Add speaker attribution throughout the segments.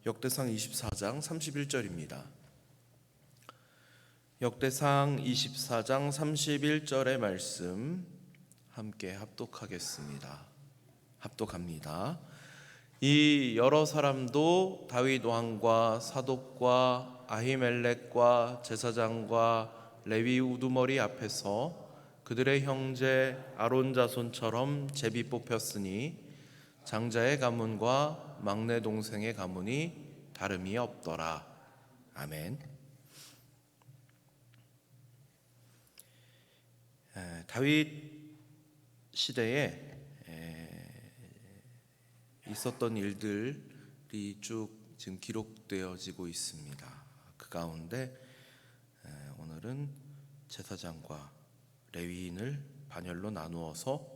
Speaker 1: 역대상 24장 31절입니다. 역대상 24장 31절의 말씀 함께 합독합니다. 이 여러 사람도 다윗 왕과 사독과 아히멜렉과 제사장과 레위 우두머리 앞에서 그들의 형제 아론 자손처럼 제비 뽑혔으니 장자의 가문과 막내 동생의 가문이 다름이 없더라. 아멘. 다윗 시대에 있었던 일들이 쭉 지금 기록되어지고 있습니다. 그 가운데 오늘은 제사장과 레위인을 반열로 나누어서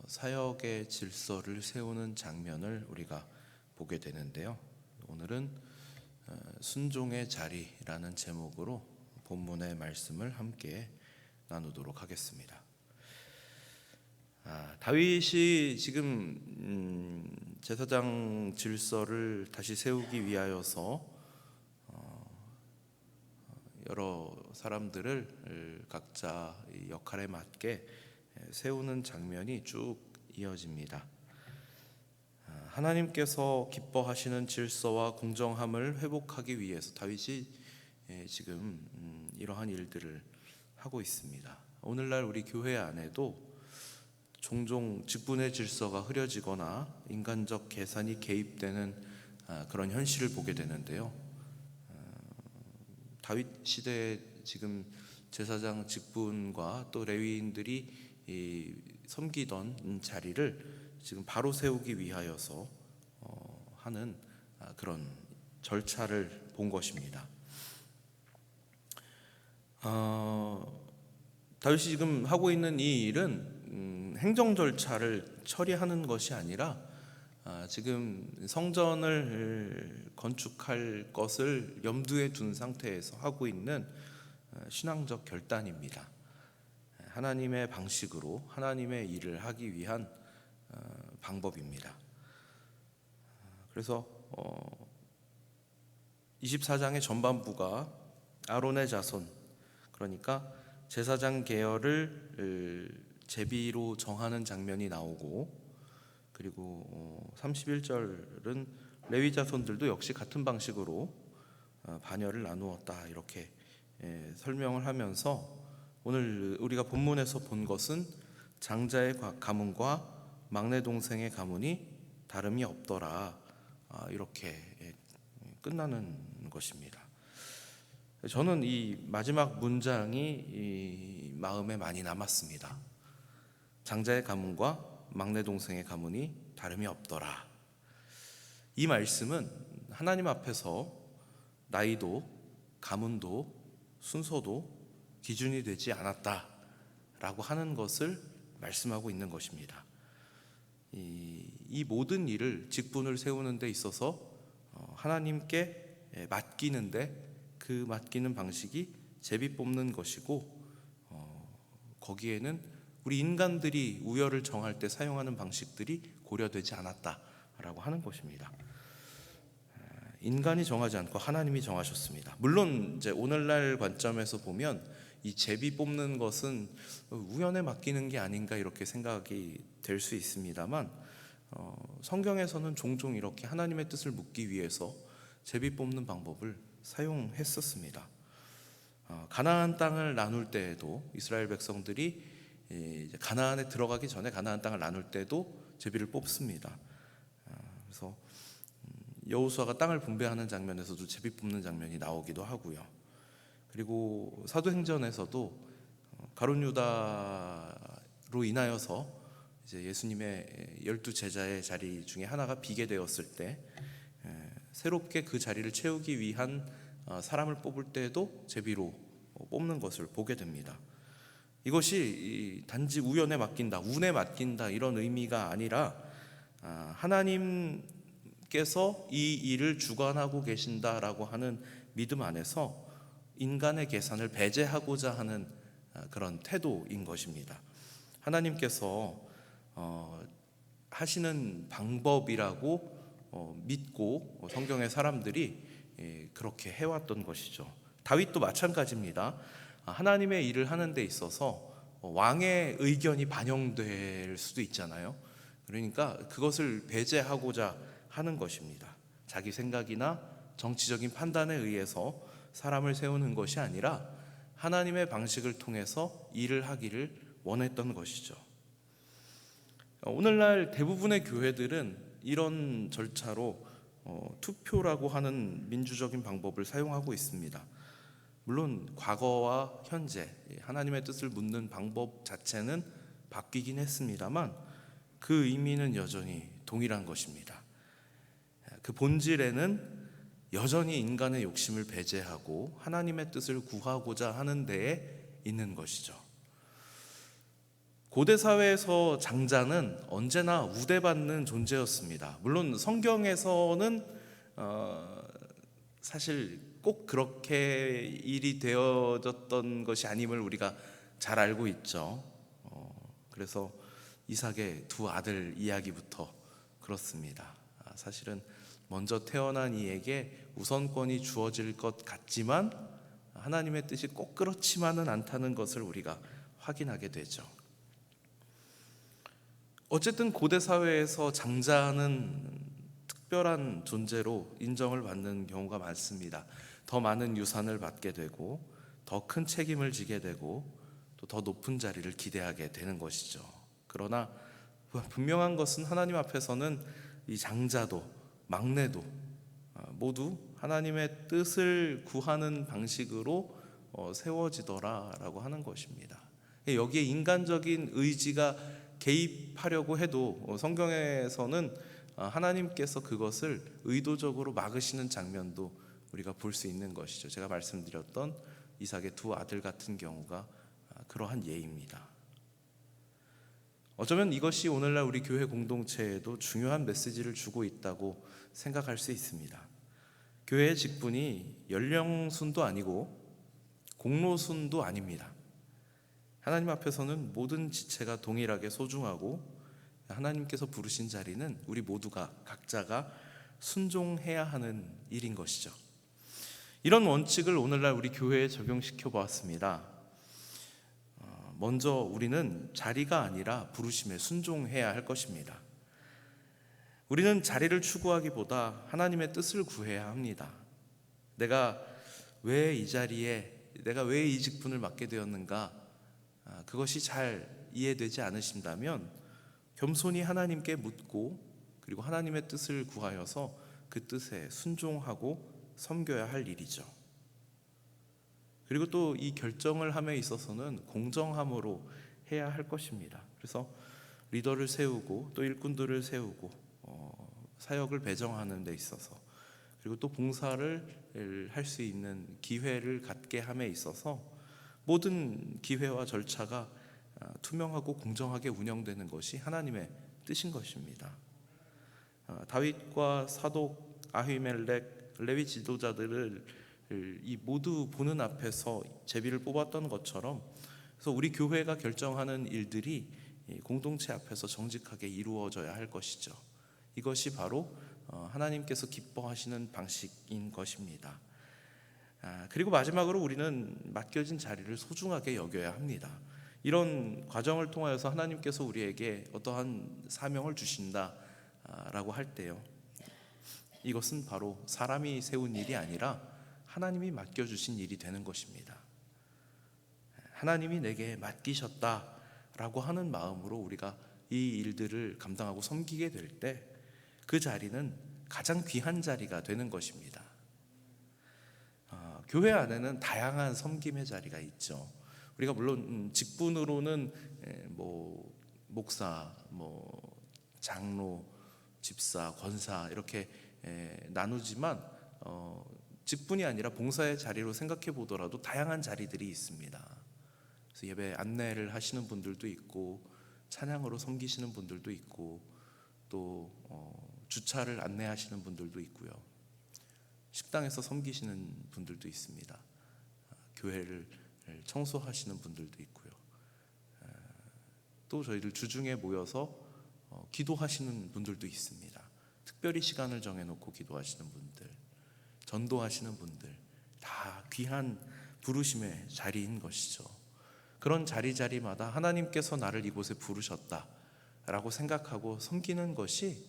Speaker 1: 사역의 질서를 세우는 장면을 우리가 보게 되는데요. 오늘은 순종의 자리라는 제목으로 본문의 말씀을 함께 나누도록 하겠습니다. 다윗이 지금 제사장 질서를 다시 세우기 위하여서 여러 사람들을 각자 역할에 맞게 세우는 장면이 쭉 이어집니다. 하나님께서 기뻐하시는 질서와 공정함을 회복하기 위해서 다윗이 지금 이러한 일들을 하고 있습니다. 오늘날 우리 교회 안에도 종종 직분의 질서가 흐려지거나 인간적 계산이 개입되는 그런 현실을 보게 되는데요. 다윗 시대에 지금 제사장 직분과 또 레위인들이 섬기던 자리를 지금 바로 세우기 위하여서 하는 그런 절차를 본 것입니다. 다윗이 지금 하고 있는 이 일은 행정 절차를 처리하는 것이 아니라 지금 성전을 건축할 것을 염두에 둔 상태에서 하고 있는 신앙적 결단입니다. 하나님의 방식으로 하나님의 일을 하기 위한 방법입니다. 그래서 24장의 전반부가 아론의 자손, 그러니까 제사장 계열을 제비로 정하는 장면이 나오고, 그리고 31절은 레위 자손들도 역시 같은 방식으로 반열을 나누었다, 이렇게 설명을 하면서 오늘 우리가 본문에서 본 것은 장자의 가문과 막내 동생의 가문이 다름이 없더라, 이렇게 끝나는 것입니다. 저는 이 마지막 문장이 마음에 많이 남았습니다. 장자의 가문과 막내 동생의 가문이 다름이 없더라. 이 말씀은 하나님 앞에서 나이도 가문도 순서도 기준이 되지 않았다라고 하는 것을 말씀하고 있는 것입니다. 이 모든 일을 직분을 세우는 데 있어서 하나님께 맡기는데 그 맡기는 방식이 제비 뽑는 것이고, 거기에는 우리 인간들이 우열을 정할 때 사용하는 방식들이 고려되지 않았다라고 하는 것입니다. 인간이 정하지 않고 하나님이 정하셨습니다. 물론 이제 오늘날 관점에서 보면 이 제비 뽑는 것은 우연에 맡기는 게 아닌가 이렇게 생각이 될 수 있습니다만, 성경에서는 종종 이렇게 하나님의 뜻을 묻기 위해서 제비 뽑는 방법을 사용했었습니다. 가나안 땅을 나눌 때에도 이스라엘 백성들이 가나안에 들어가기 전에 가나안 땅을 나눌 때도 제비를 뽑습니다. 그래서 여호수아가 땅을 분배하는 장면에서도 제비 뽑는 장면이 나오기도 하고요. 그리고 사도행전에서도 가룟 유다로 인하여서 이제 예수님의 12 제자의 자리 중에 하나가 비게 되었을 때 새롭게 그 자리를 채우기 위한 사람을 뽑을 때에도 제비로 뽑는 것을 보게 됩니다. 이것이 단지 우연에 맡긴다, 운에 맡긴다 이런 의미가 아니라 하나님께서 이 일을 주관하고 계신다라고 하는 믿음 안에서 인간의 계산을 배제하고자 하는 그런 태도인 것입니다. 하나님께서 하시는 방법이라고 믿고 성경의 사람들이 그렇게 해왔던 것이죠. 다윗도 마찬가지입니다. 하나님의 일을 하는 데 있어서 왕의 의견이 반영될 수도 있잖아요. 그러니까 그것을 배제하고자 하는 것입니다. 자기 생각이나 정치적인 판단에 의해서 사람을 세우는 것이 아니라 하나님의 방식을 통해서 일을 하기를 원했던 것이죠. 오늘날 대부분의 교회들은 이런 절차로 투표라고 하는 민주적인 방법을 사용하고 있습니다. 물론 과거와 현재 하나님의 뜻을 묻는 방법 자체는 바뀌긴 했습니다만 그 의미는 여전히 동일한 것입니다. 그 본질에는 여전히 인간의 욕심을 배제하고 하나님의 뜻을 구하고자 하는 데에 있는 것이죠. 고대 사회에서 장자는 언제나 우대받는 존재였습니다. 물론 성경에서는 사실 꼭 그렇게 일이 되어졌던 것이 아님을 우리가 잘 알고 있죠. 그래서 이삭의 두 아들 이야기부터 그렇습니다. 사실은 먼저 태어난 이에게 우선권이 주어질 것 같지만 하나님의 뜻이 꼭 그렇지만은 않다는 것을 우리가 확인하게 되죠. 어쨌든 고대 사회에서 장자는 특별한 존재로 인정을 받는 경우가 많습니다. 더 많은 유산을 받게 되고 더 큰 책임을 지게 되고 또 더 높은 자리를 기대하게 되는 것이죠. 그러나 분명한 것은 하나님 앞에서는 이 장자도 막내도 모두 하나님의 뜻을 구하는 방식으로 세워지더라라고 하는 것입니다. 여기에 인간적인 의지가 개입하려고 해도 성경에서는 하나님께서 그것을 의도적으로 막으시는 장면도 우리가 볼 수 있는 것이죠. 제가 말씀드렸던 이삭의 두 아들 같은 경우가 그러한 예입니다. 어쩌면 이것이 오늘날 우리 교회 공동체에도 중요한 메시지를 주고 있다고 생각할 수 있습니다. 교회의 직분이 연령순도 아니고 공로순도 아닙니다. 하나님 앞에서는 모든 지체가 동일하게 소중하고 하나님께서 부르신 자리는 우리 모두가 각자가 순종해야 하는 일인 것이죠. 이런 원칙을 오늘날 우리 교회에 적용시켜 보았습니다. 먼저 우리는 자리가 아니라 부르심에 순종해야 할 것입니다. 우리는 자리를 추구하기보다 하나님의 뜻을 구해야 합니다. 내가 왜 이 자리에, 내가 왜 이 직분을 맡게 되었는가, 그것이 잘 이해되지 않으신다면 겸손히 하나님께 묻고 그리고 하나님의 뜻을 구하여서 그 뜻에 순종하고 섬겨야 할 일이죠. 그리고 또 이 결정을 함에 있어서는 공정함으로 해야 할 것입니다. 그래서 리더를 세우고 또 일꾼들을 세우고 사역을 배정하는 데 있어서 그리고 또 봉사를 할 수 있는 기회를 갖게 함에 있어서 모든 기회와 절차가 투명하고 공정하게 운영되는 것이 하나님의 뜻인 것입니다. 다윗과 사독, 아히멜렉, 레위 지도자들을 이 모두 보는 앞에서 제비를 뽑았던 것처럼 그래서 우리 교회가 결정하는 일들이 공동체 앞에서 정직하게 이루어져야 할 것이죠. 이것이 바로 하나님께서 기뻐하시는 방식인 것입니다. 그리고 마지막으로 우리는 맡겨진 자리를 소중하게 여겨야 합니다. 이런 과정을 통하여서 하나님께서 우리에게 어떠한 사명을 주신다라고 할 때요, 이것은 바로 사람이 세운 일이 아니라 하나님이 맡겨주신 일이 되는 것입니다. 하나님이 내게 맡기셨다라고 하는 마음으로 우리가 이 일들을 감당하고 섬기게 될 때 그 자리는 가장 귀한 자리가 되는 것입니다. 교회 안에는 다양한 섬김의 자리가 있죠. 우리가 물론 직분으로는 목사, 장로, 집사, 권사 이렇게 나누지만 직분이 아니라 봉사의 자리로 생각해 보더라도 다양한 자리들이 있습니다. 그래서 예배 안내를 하시는 분들도 있고 찬양으로 섬기시는 분들도 있고 또 주차를 안내하시는 분들도 있고요. 식당에서 섬기시는 분들도 있습니다. 교회를 청소하시는 분들도 있고요. 또 저희들 주중에 모여서 기도하시는 분들도 있습니다. 특별히 시간을 정해놓고 기도하시는 분들, 전도하시는 분들, 다 귀한 부르심의 자리인 것이죠. 그런 자리마다 하나님께서 나를 이곳에 부르셨다라고 생각하고 섬기는 것이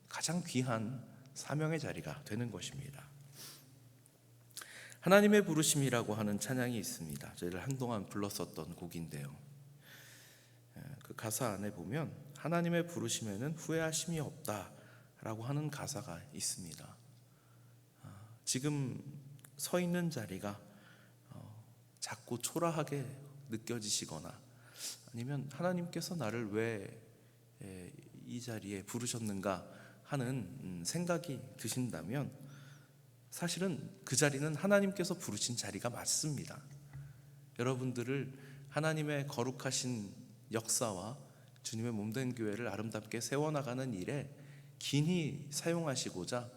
Speaker 1: 가장 귀한 사명의 자리가 되는 것입니다. 하나님의 부르심이라고 하는 찬양이 있습니다. 저희를 한동안 불렀었던 곡인데요, 그 가사 안에 보면 하나님의 부르심에는 후회하심이 없다라고 하는 가사가 있습니다. 지금 서 있는 자리가 자꾸 초라하게 느껴지시거나 아니면 하나님께서 나를 왜 이 자리에 부르셨는가 하는 생각이 드신다면, 사실은 그 자리는 하나님께서 부르신 자리가 맞습니다. 여러분들을 하나님의 거룩하신 역사와 주님의 몸된 교회를 아름답게 세워나가는 일에 긴히 사용하시고자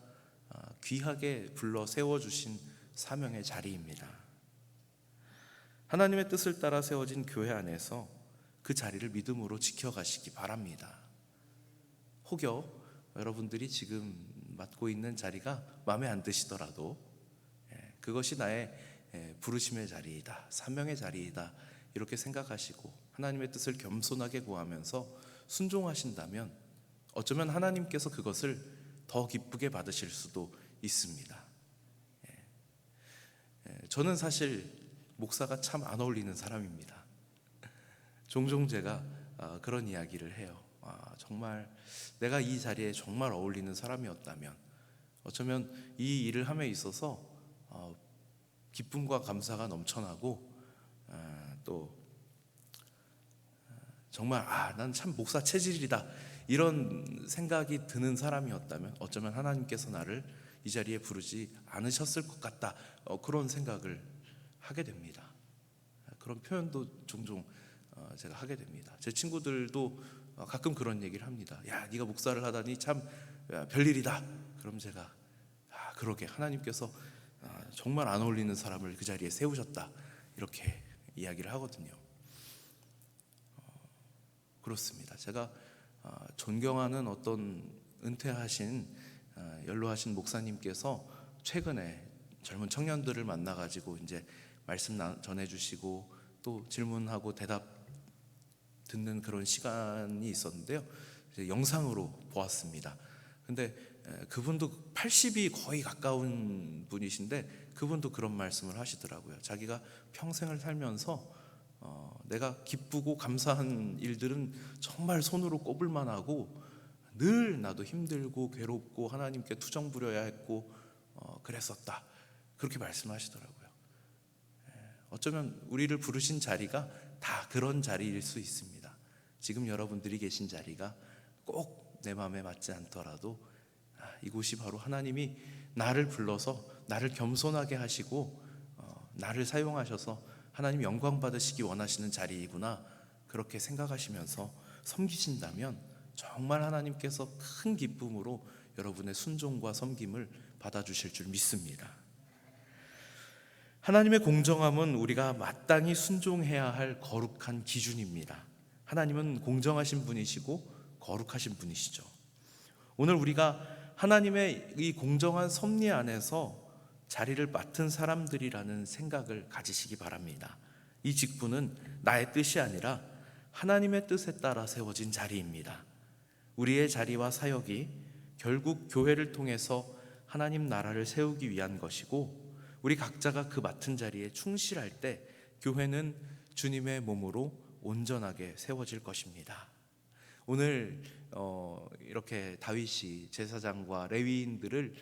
Speaker 1: 귀하게 불러 세워주신 사명의 자리입니다. 하나님의 뜻을 따라 세워진 교회 안에서 그 자리를 믿음으로 지켜가시기 바랍니다. 혹여 여러분들이 지금 맡고 있는 자리가 마음에 안 드시더라도 그것이 나의 부르심의 자리이다, 사명의 자리이다, 이렇게 생각하시고 하나님의 뜻을 겸손하게 구하면서 순종하신다면 어쩌면 하나님께서 그것을 더 기쁘게 받으실 수도 있습니다. 저는 사실 목사가 참 안 어울리는 사람입니다. 종종 제가 그런 이야기를 해요. 정말 내가 이 자리에 정말 어울리는 사람이었다면 어쩌면 이 일을 함에 있어서 기쁨과 감사가 넘쳐나고 또 정말 난 참 목사 체질이다, 이런 생각이 드는 사람이었다면 어쩌면 하나님께서 나를 이 자리에 부르지 않으셨을 것 같다, 그런 생각을 하게 됩니다. 그런 표현도 종종 제가 하게 됩니다. 제 친구들도 가끔 그런 얘기를 합니다. 야, 네가 목사를 하다니 참 별일이다. 그럼 제가 그러게 하나님께서 정말 안 어울리는 사람을 그 자리에 세우셨다, 이렇게 이야기를 하거든요. 그렇습니다. 제가 존경하는 어떤 은퇴하신 연로하신 목사님께서 최근에 젊은 청년들을 만나가지고 이제 말씀 전해주시고 또 질문하고 대답 듣는 그런 시간이 있었는데요, 이제 영상으로 보았습니다. 근데 그분도 80이 거의 가까운 분이신데 그분도 그런 말씀을 하시더라고요. 자기가 평생을 살면서 내가 기쁘고 감사한 일들은 정말 손으로 꼽을 만하고 늘 나도 힘들고 괴롭고 하나님께 투정 부려야 했고 그랬었다, 그렇게 말씀하시더라고요. 어쩌면 우리를 부르신 자리가 다 그런 자리일 수 있습니다. 지금 여러분들이 계신 자리가 꼭 내 마음에 맞지 않더라도 이곳이 바로 하나님이 나를 불러서 나를 겸손하게 하시고 나를 사용하셔서 하나님 영광 받으시기 원하시는 자리이구나, 그렇게 생각하시면서 섬기신다면 정말 하나님께서 큰 기쁨으로 여러분의 순종과 섬김을 받아주실 줄 믿습니다. 하나님의 공정함은 우리가 마땅히 순종해야 할 거룩한 기준입니다. 하나님은 공정하신 분이시고 거룩하신 분이시죠. 오늘 우리가 하나님의 이 공정한 섭리 안에서 자리를 맡은 사람들이라는 생각을 가지시기 바랍니다. 이 직분은 나의 뜻이 아니라 하나님의 뜻에 따라 세워진 자리입니다. 우리의 자리와 사역이 결국 교회를 통해서 하나님 나라를 세우기 위한 것이고, 우리 각자가 그 맡은 자리에 충실할 때 교회는 주님의 몸으로 온전하게 세워질 것입니다. 오늘 이렇게 다윗이 제사장과 레위인들을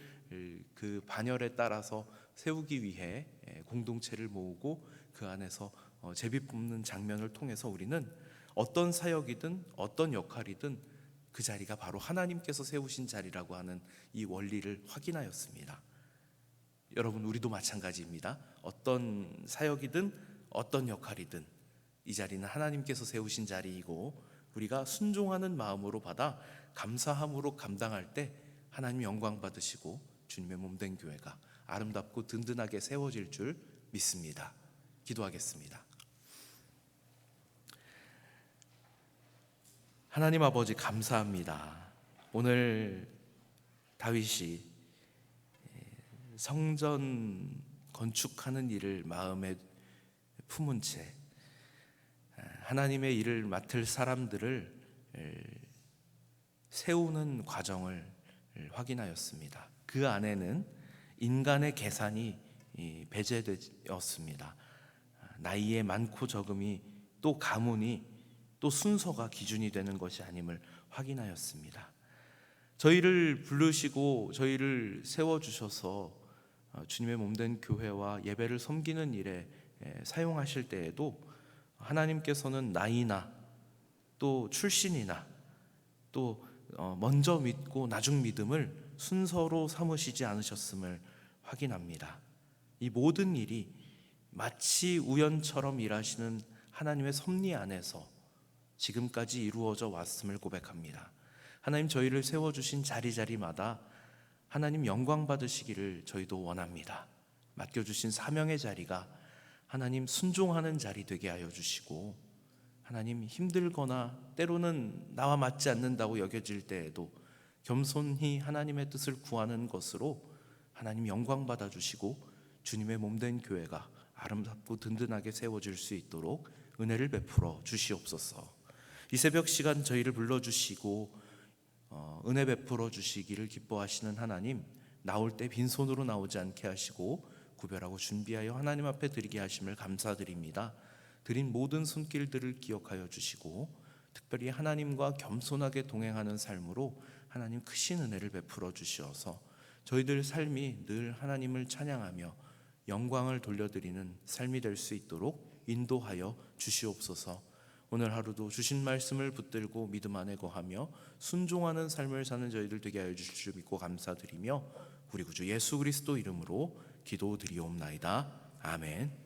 Speaker 1: 그 반열에 따라서 세우기 위해 공동체를 모으고 그 안에서 제비 뽑는 장면을 통해서 우리는 어떤 사역이든 어떤 역할이든 그 자리가 바로 하나님께서 세우신 자리라고 하는 이 원리를 확인하였습니다. 여러분, 우리도 마찬가지입니다. 어떤 사역이든 어떤 역할이든 이 자리는 하나님께서 세우신 자리이고, 우리가 순종하는 마음으로 받아 감사함으로 감당할 때 하나님 영광 받으시고 주님의 몸된 교회가 아름답고 든든하게 세워질 줄 믿습니다. 기도하겠습니다. 하나님 아버지, 감사합니다. 오늘 다윗이 성전 건축하는 일을 마음에 품은 채 하나님의 일을 맡을 사람들을 세우는 과정을 확인하였습니다. 그 안에는 인간의 계산이 배제되었습니다. 나이의 많고 적음이 또 가문이 또 순서가 기준이 되는 것이 아님을 확인하였습니다. 저희를 부르시고 저희를 세워주셔서 주님의 몸된 교회와 예배를 섬기는 일에 사용하실 때에도 하나님께서는 나이나 또 출신이나 또 먼저 믿고 나중 믿음을 순서로 삼으시지 않으셨음을 확인합니다. 이 모든 일이 마치 우연처럼 일하시는 하나님의 섭리 안에서 지금까지 이루어져 왔음을 고백합니다. 하나님, 저희를 세워주신 자리자리마다 하나님 영광 받으시기를 저희도 원합니다. 맡겨주신 사명의 자리가 하나님 순종하는 자리 되게 하여 주시고, 하나님 힘들거나 때로는 나와 맞지 않는다고 여겨질 때에도 겸손히 하나님의 뜻을 구하는 것으로 하나님 영광 받아 주시고 주님의 몸된 교회가 아름답고 든든하게 세워질 수 있도록 은혜를 베풀어 주시옵소서. 이 새벽 시간 저희를 불러주시고 은혜 베풀어 주시기를 기뻐하시는 하나님, 나올 때 빈손으로 나오지 않게 하시고 구별하고 준비하여 하나님 앞에 드리게 하심을 감사드립니다. 드린 모든 손길들을 기억하여 주시고 특별히 하나님과 겸손하게 동행하는 삶으로 하나님 크신 은혜를 베풀어 주시어서 저희들 삶이 늘 하나님을 찬양하며 영광을 돌려드리는 삶이 될 수 있도록 인도하여 주시옵소서. 오늘 하루도 주신 말씀을 붙들고 믿음 안에 거하며 순종하는 삶을 사는 저희들 되게 하여 주실 줄 믿고 감사드리며 우리 구주 예수 그리스도 이름으로 기도드리옵나이다. 아멘.